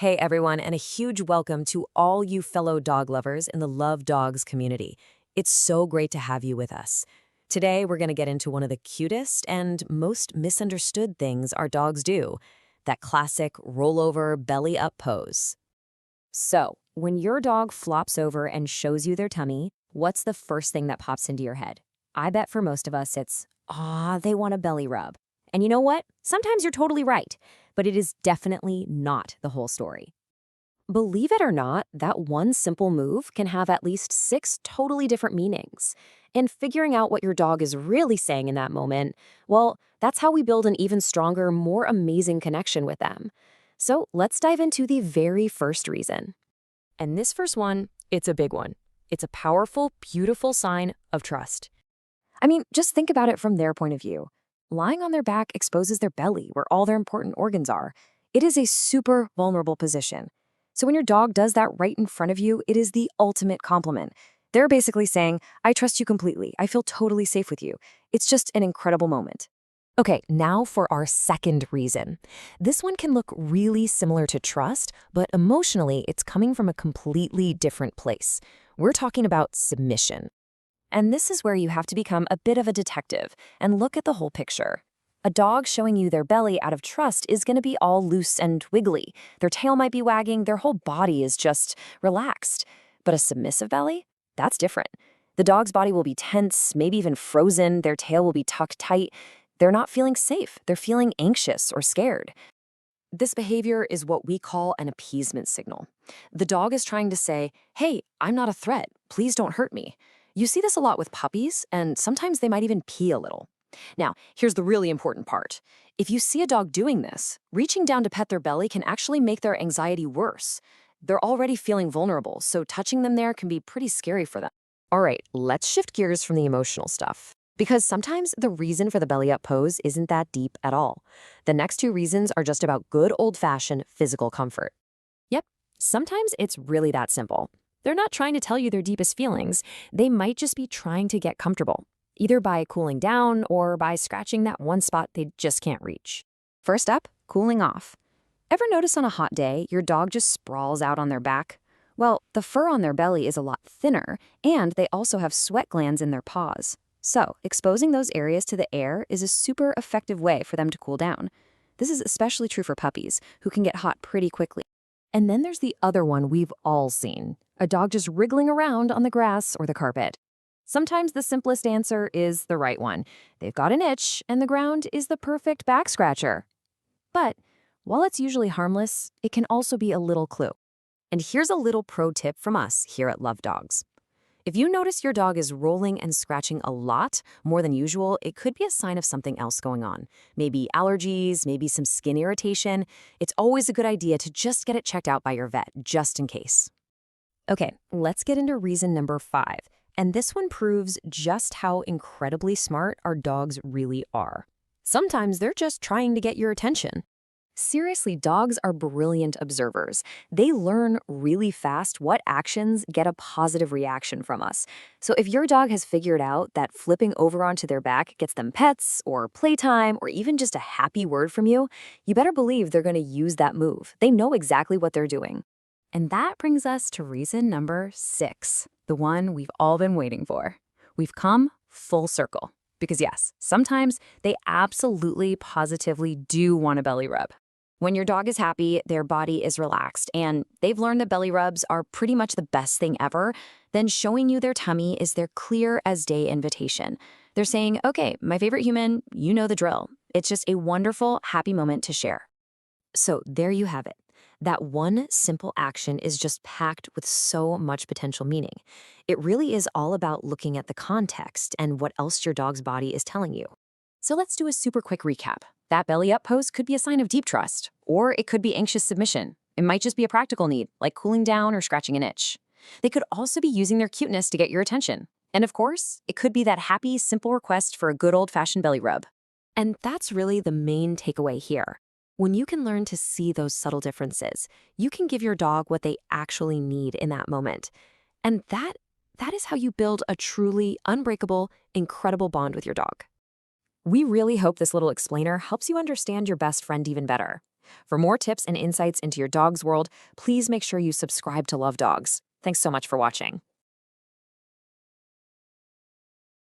Hey everyone, and a huge welcome to all you fellow dog lovers in the Love Dogs community. It's so great to have you with us. Today, we're going to get into one of the cutest and most misunderstood things our dogs do, that classic rollover belly up pose. So, when your dog flops over and shows you their tummy, what's the first thing that pops into your head? I bet for most of us it's, they want a belly rub. And you know what? Sometimes you're totally right, but it is definitely not the whole story. Believe it or not, that one simple move can have at least 6 totally different meanings. And figuring out what your dog is really saying in that moment, well, that's how we build an even stronger, more amazing connection with them. So let's dive into the very first reason. And this first one, it's a big one. It's a powerful, beautiful sign of trust. I mean, just think about it from their point of view. Lying on their back exposes their belly, where all their important organs are. It is a super vulnerable position. So when your dog does that right in front of you, it is the ultimate compliment. They're basically saying, I trust you completely. I feel totally safe with you. It's just an incredible moment. Okay, now for our second reason. This one can look really similar to trust, but emotionally, it's coming from a completely different place. We're talking about submission. And this is where you have to become a bit of a detective and look at the whole picture. A dog showing you their belly out of trust is going to be all loose and wiggly. Their tail might be wagging, their whole body is just relaxed. But a submissive belly? That's different. The dog's body will be tense, maybe even frozen, their tail will be tucked tight. They're not feeling safe, they're feeling anxious or scared. This behavior is what we call an appeasement signal. The dog is trying to say, hey, I'm not a threat, please don't hurt me. You see this a lot with puppies, and sometimes they might even pee a little. Now, here's the really important part. If you see a dog doing this, reaching down to pet their belly can actually make their anxiety worse. They're already feeling vulnerable, so touching them there can be pretty scary for them. All right, let's shift gears from the emotional stuff. Because sometimes the reason for the belly up pose isn't that deep at all. The next 2 reasons are just about good old-fashioned physical comfort. Yep, sometimes it's really that simple. They're not trying to tell you their deepest feelings. They might just be trying to get comfortable, either by cooling down or by scratching that one spot they just can't reach. First up, cooling off. Ever notice on a hot day, your dog just sprawls out on their back? Well, the fur on their belly is a lot thinner, and they also have sweat glands in their paws. So, exposing those areas to the air is a super effective way for them to cool down. This is especially true for puppies, who can get hot pretty quickly. And then there's the other one we've all seen. A dog just wriggling around on the grass or the carpet. Sometimes the simplest answer is the right one. They've got an itch, and the ground is the perfect back scratcher. But while it's usually harmless, it can also be a little clue. And here's a little pro tip from us here at Love Dogs. If you notice your dog is rolling and scratching a lot, more than usual, it could be a sign of something else going on. Maybe allergies, maybe some skin irritation. It's always a good idea to just get it checked out by your vet, just in case. Okay, let's get into reason number 5. And this one proves just how incredibly smart our dogs really are. Sometimes they're just trying to get your attention. Seriously, dogs are brilliant observers. They learn really fast what actions get a positive reaction from us. So if your dog has figured out that flipping over onto their back gets them pets or playtime or even just a happy word from you, you better believe they're going to use that move. They know exactly what they're doing. And that brings us to reason number 6, the one we've all been waiting for. We've come full circle. Because yes, sometimes they absolutely, positively do want a belly rub. When your dog is happy, their body is relaxed, and they've learned that belly rubs are pretty much the best thing ever, then showing you their tummy is their clear as day invitation. They're saying, okay, my favorite human, you know the drill. It's just a wonderful, happy moment to share. So there you have it. That one simple action is just packed with so much potential meaning. It really is all about looking at the context and what else your dog's body is telling you. So let's do a super quick recap. That belly up pose could be a sign of deep trust, or it could be anxious submission. It might just be a practical need, like cooling down or scratching an itch. They could also be using their cuteness to get your attention. And of course, it could be that happy, simple request for a good old-fashioned belly rub. And that's really the main takeaway here. When you can learn to see those subtle differences, you can give your dog what they actually need in that moment. And that is how you build a truly unbreakable, incredible bond with your dog. We really hope this little explainer helps you understand your best friend even better. For more tips and insights into your dog's world, please make sure you subscribe to Love Dogs. Thanks so much for watching.